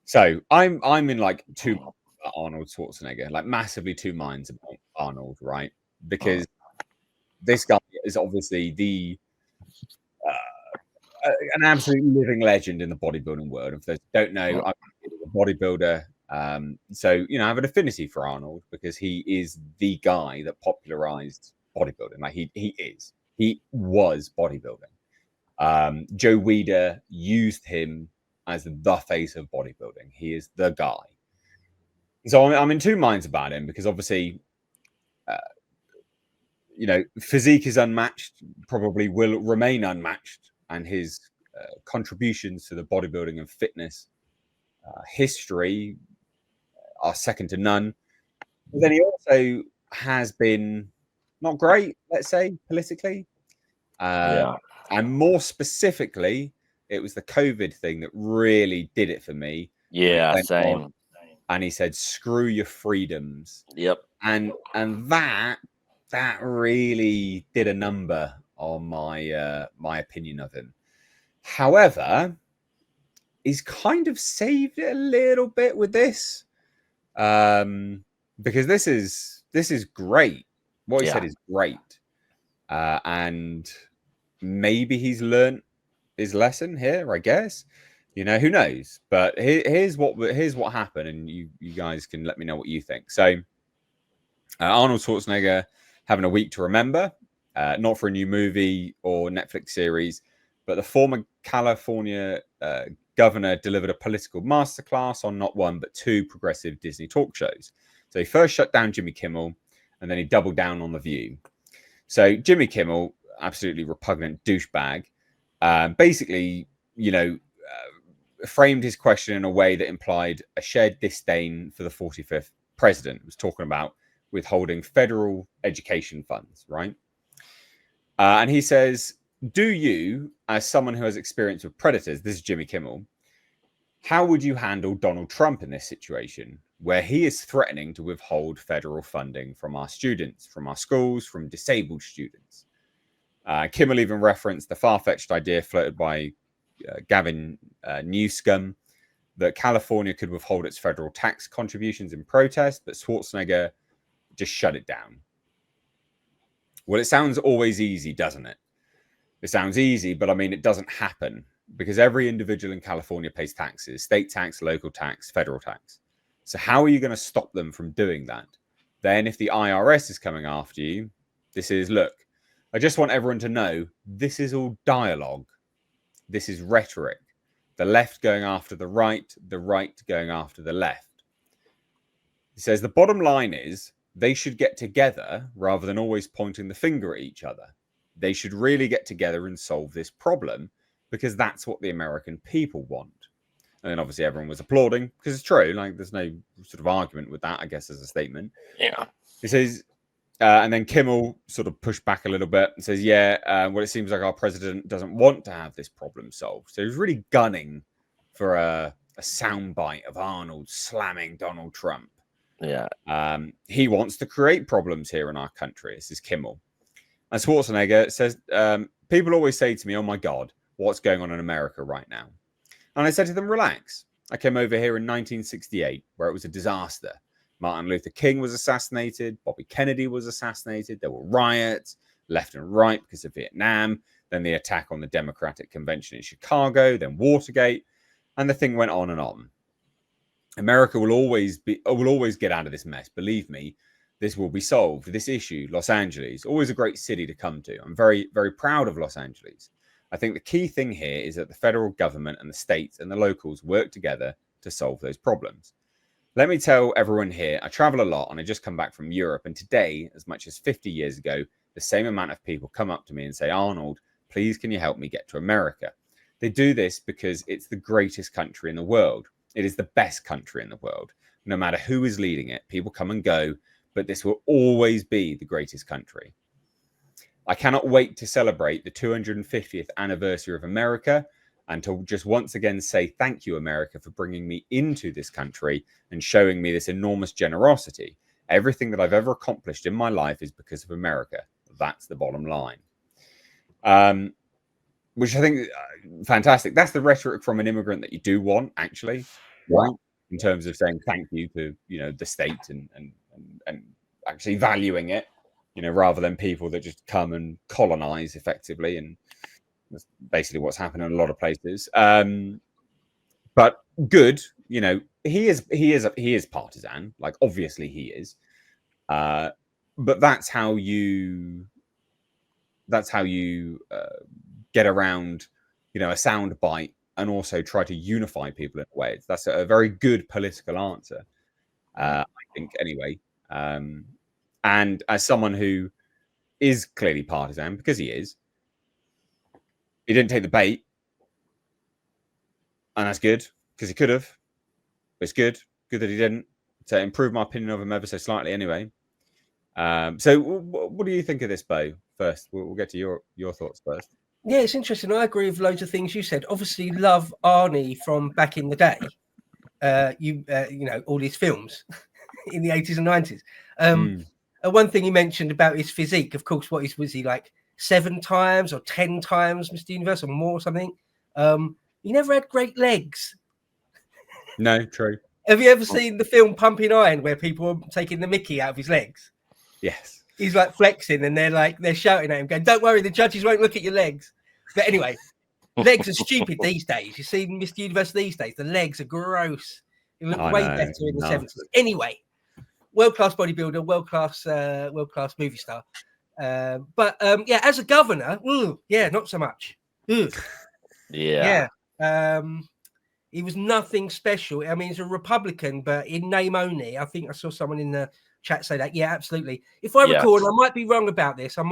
So I'm in like two Arnold Schwarzenegger, like massively two minds about Arnold, right? Because this guy is obviously an absolute living legend in the bodybuilding world. If those who don't know, I'm a bodybuilder. So I have an affinity for Arnold because he is the guy that popularized bodybuilding. Like he was bodybuilding. Joe Weider used him as the face of bodybuilding. He is the guy. So I'm in two minds about him because obviously, uh, physique is unmatched, probably will remain unmatched, and his contributions to the bodybuilding and fitness history are second to none. But then he also has been not great, let's say, politically. Yeah. And more specifically, it was the COVID thing that really did it for me. When he Yeah, went on same. and he said, "Screw your freedoms," Yep. and that really did a number on my opinion of him. However, he's kind of saved it a little bit with this, because this is great. What he Yeah. said is great, and maybe he's learned his lesson here. I guess who knows. But here's what happened, and you guys can let me know what you think. So Arnold Schwarzenegger having a week to remember, not for a new movie or Netflix series, but the former California governor delivered a political masterclass on not one but two progressive Disney talk shows. So he first shut down Jimmy Kimmel, and then he doubled down on The View. So Jimmy Kimmel, absolutely repugnant douchebag, basically, framed his question in a way that implied a shared disdain for the 45th president. He was talking about withholding federal education funds, right? And he says, "Do you, as someone who has experience with predators," this is Jimmy Kimmel, "how would you handle Donald Trump in this situation, where he is threatening to withhold federal funding from our students, from our schools, from disabled students?" Kimmel even referenced the far-fetched idea floated by Gavin Newsom that California could withhold its federal tax contributions in protest, but Schwarzenegger just shut it down. Well, it sounds always easy, doesn't it? It sounds easy, but I mean, it doesn't happen because every individual in California pays taxes: state tax, local tax, federal tax. So how are you going to stop them from doing that? Then if the IRS is coming after you, look, I just want everyone to know this is all dialogue. This is rhetoric. The left going after the right going after the left. He says the bottom line is they should get together rather than always pointing the finger at each other. They should really get together and solve this problem because that's what the American people want. And then obviously everyone was applauding because it's true. Like there's no sort of argument with that, I guess, as a statement. Yeah. He says, and then Kimmel sort of pushed back a little bit and says, well, it seems like our president doesn't want to have this problem solved. So he's really gunning for a soundbite of Arnold slamming Donald Trump. Yeah. He wants to create problems here in our country. This is Kimmel. And Schwarzenegger says, people always say to me, "Oh my God, what's going on in America right now?" And I said to them, relax. I came over here in 1968, where it was a disaster. Martin Luther King was assassinated. Bobby Kennedy was assassinated. There were riots left and right because of Vietnam. Then the attack on the Democratic Convention in Chicago. Then Watergate. And the thing went on and on. America will always get out of this mess. Believe me, this will be solved. This issue, Los Angeles, always a great city to come to. I'm very, very proud of Los Angeles. I think the key thing here is that the federal government and the states and the locals work together to solve those problems. Let me tell everyone here, I travel a lot and I just come back from Europe. And today, as much as 50 years ago, the same amount of people come up to me and say, "Arnold, please, can you help me get to America?" They do this because it's the greatest country in the world. It is the best country in the world. No matter who is leading it, people come and go, but this will always be the greatest country. I cannot wait to celebrate the 250th anniversary of America and to just once again say thank you, America, for bringing me into this country and showing me this enormous generosity. Everything that I've ever accomplished in my life is because of America. That's the bottom line. Which I think fantastic. That's the rhetoric from an immigrant that you do want, actually. right? In terms of saying thank you to, the state and actually valuing it, rather than people that just come and colonize effectively. And that's basically what's happened in a lot of places. But good, he is partisan, like obviously he is. But that's how you get around, a sound bite and also try to unify people in a way. That's a very good political answer, I think, anyway. And as someone who is clearly partisan, because he didn't take the bait, and that's good because he could have. But it's good that he didn't, to improve my opinion of him ever so slightly anyway. So what do you think of this, Bo? First, we'll get to your thoughts first. Yeah, it's interesting. I agree with loads of things you said. Obviously, love Arnie from back in the day. All his films in the 80s and 90s. One thing you mentioned about his physique, of course, was he like 7 times or 10 times Mr. Universe or more or something? He never had great legs. No, true. Have you ever seen the film Pumping Iron where people are taking the mickey out of his legs? Yes. He's like flexing and they're shouting at him, going, "Don't worry, the judges won't look at your legs." But anyway, legs are stupid these days. You see Mr. Universe these days, the legs are gross. It looked way better in the 70s. Anyway, world-class bodybuilder, world-class movie star. But as a governor, not so much. Yeah. He was nothing special. I mean, he's a Republican, but in name only. I think I saw someone in the chat say that. Yeah, absolutely. If I recall, and I might be wrong about this, but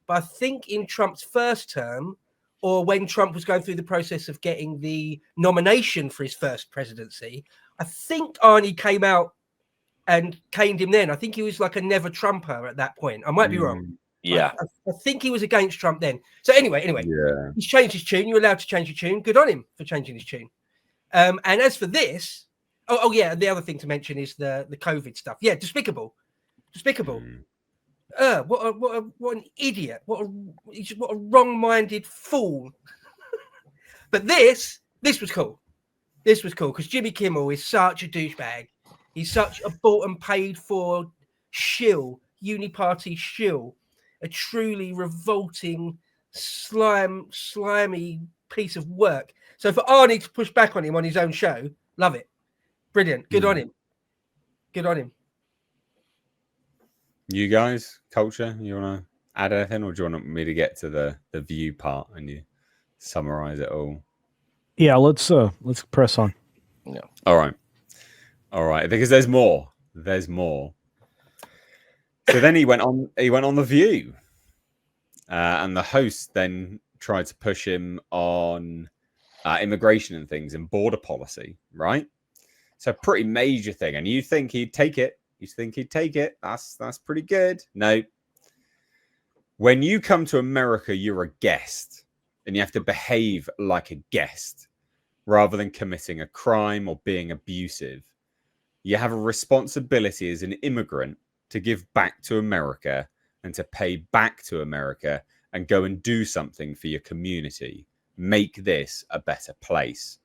I think in Trump's first term, or when Trump was going through the process of getting the nomination for his first presidency, I think Arnie came out and caned him then. I think he was like a never Trumper at that point. I might be wrong. Yeah. I think he was against Trump then. So anyway, he's changed his tune. You're allowed to change your tune. Good on him for changing his tune. And as for this, the other thing to mention is the COVID stuff. Yeah, despicable. What an idiot. What a wrong-minded fool. But this was cool. This was cool because Jimmy Kimmel is such a douchebag. He's such a bought and paid for shill, uni-party shill, a truly revolting, slimy piece of work. So for Arnie to push back on him on his own show, love it. Brilliant. Good on him. You guys, culture, you want to add anything, or do you want me to get to the view part and you summarize it all? Yeah, let's press on. Yeah. All right, because there's more. So then he went on The View, and the host then tried to push him on immigration and things and border policy, right? So pretty major thing, and you think he'd take it? That's pretty good. No. When you come to America, you're a guest, and you have to behave like a guest rather than committing a crime or being abusive. You have a responsibility as an immigrant to give back to America and to pay back to America and go and do something for your community. Make this a better place.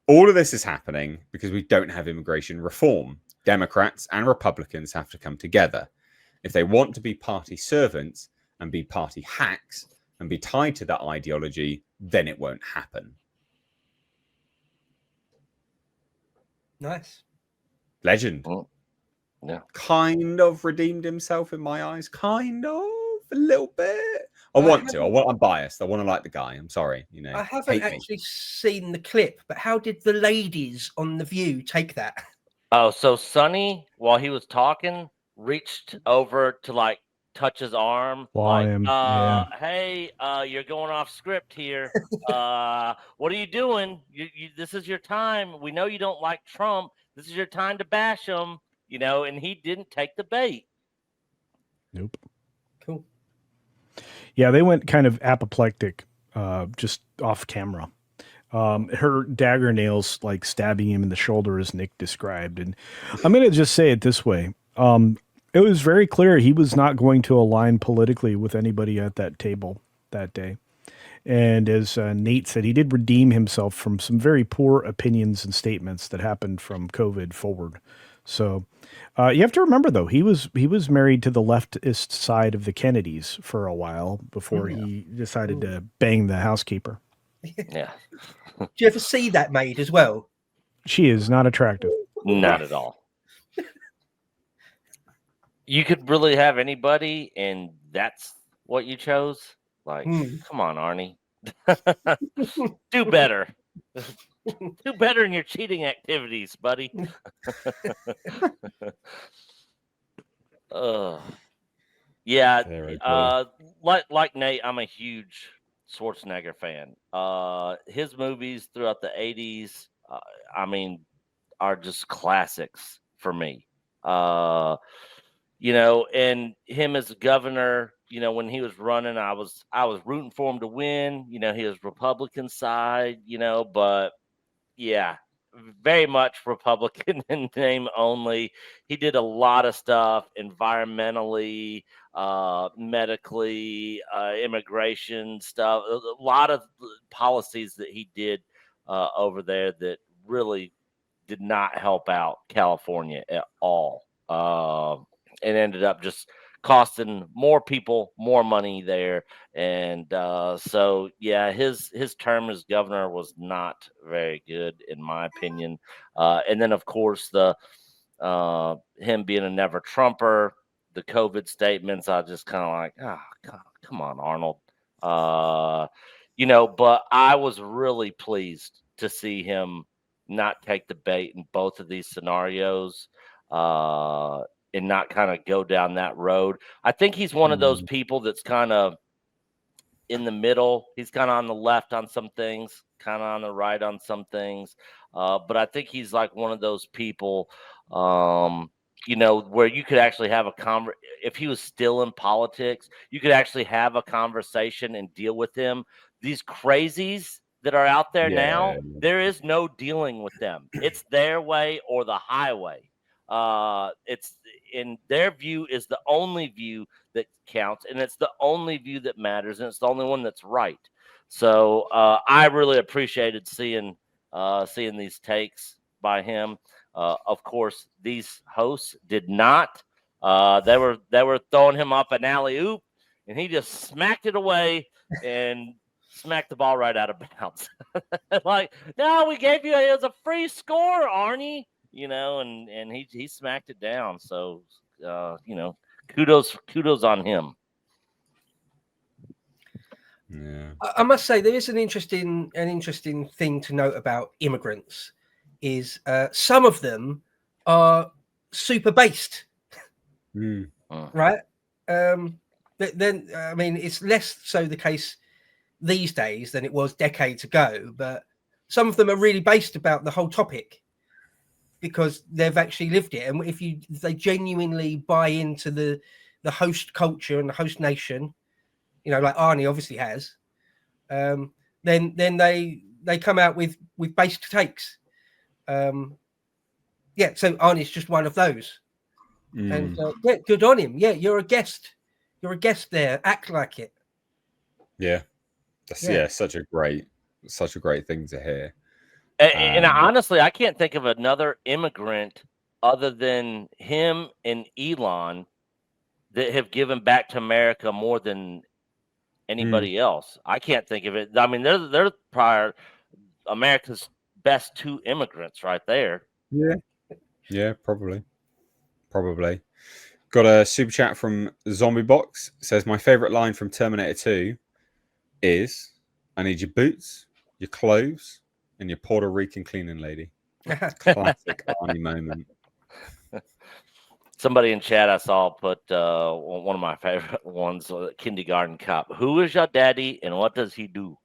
All of this is happening because we don't have immigration reform. Democrats and Republicans have to come together. If they want to be party servants and be party hacks and be tied to that ideology, then it won't happen. Nice. Legend. Oh, yeah. Kind of redeemed himself in my eyes. Kind of. A little bit. I'm biased. I want to like the guy. I'm sorry. I haven't actually seen the clip, but how did the ladies on The View take that? Oh, so Sonny, while he was talking, reached over to like touch his arm. Hey, you're going off script here. What are you doing? This is your time. We know you don't like Trump. This is your time to bash him, and he didn't take the bait. Nope. Cool. Yeah, they went kind of apoplectic, just off camera. Her dagger nails like stabbing him in the shoulder, as Nick described. And I'm going to just say it this way. It was very clear he was not going to align politically with anybody at that table that day. And as Nate said, he did redeem himself from some very poor opinions and statements that happened from COVID forward. So you have to remember, though, he was married to the leftist side of the Kennedys for a while before he decided to bang the housekeeper. Yeah. Do you ever see that maid as well? She is not attractive. Not at all. You could really have anybody, and that's what you chose. Like, come on, Arnie. Do better. Do better in your cheating activities, buddy. Yeah. Like Nate, I'm a huge Schwarzenegger fan. His movies throughout the 80s, I mean, are just classics for me. You know, and him as governor, you know, when he was running, I was rooting for him to win. You know, he was Republican side, you know, but yeah, very much Republican in name only. He did a lot of stuff environmentally, medically, immigration stuff, a lot of policies that he did over there that really did not help out California at all. It ended up just costing more people more money there, and so yeah, his term as governor was not very good in my opinion. And then of course the him being a never Trumper, the COVID statements, I just kind of like, oh, come on, Arnold. You know, but I was really pleased to see him not take the bait in both of these scenarios. And not kind of go down that road. I think he's one of those people that's kind of in the middle. He's kind of on the left on some things, kind of on the right on some things. But I think he's like one of those people, you know, where you could actually have a if he was still in politics, you could actually have a conversation and deal with him. These crazies that are out there now, there is no dealing with them. It's their way or the highway. It's in their view is the only view that counts, and it's the only view that matters, and it's the only one that's right. So I really appreciated seeing these takes by him. Of course, these hosts did not. They were throwing him up an alley-oop, and he just smacked it away and smacked the ball right out of bounds. Like, no, we gave you it was a free score, Arnie. You know, and he smacked it down. So you know, kudos on him. Yeah, I must say there is an interesting thing to note about immigrants is some of them are super based, right? Then I mean, it's less so the case these days than it was decades ago, but some of them are really based about the whole topic, because they've actually lived it, and if they genuinely buy into the host culture and the host nation, you know, like Arnie obviously has, then they come out with based takes. Yeah, so Arnie's just one of those, and yeah, good on him. Yeah, you're a guest there. Act like it. Yeah, that's such a great thing to hear. And honestly, I can't think of another immigrant other than him and Elon that have given back to America more than anybody else. I can't think of it. I mean, they're probably America's best two immigrants right there. Yeah, probably. Got a super chat from Zombie Box. It says, my favorite line from Terminator 2 is, I need your boots, your clothes, and your Puerto Rican cleaning lady. Classic Arnie moment. Somebody in chat I saw put one of my favorite ones, Kindergarten Cop. Who is your daddy and what does he do?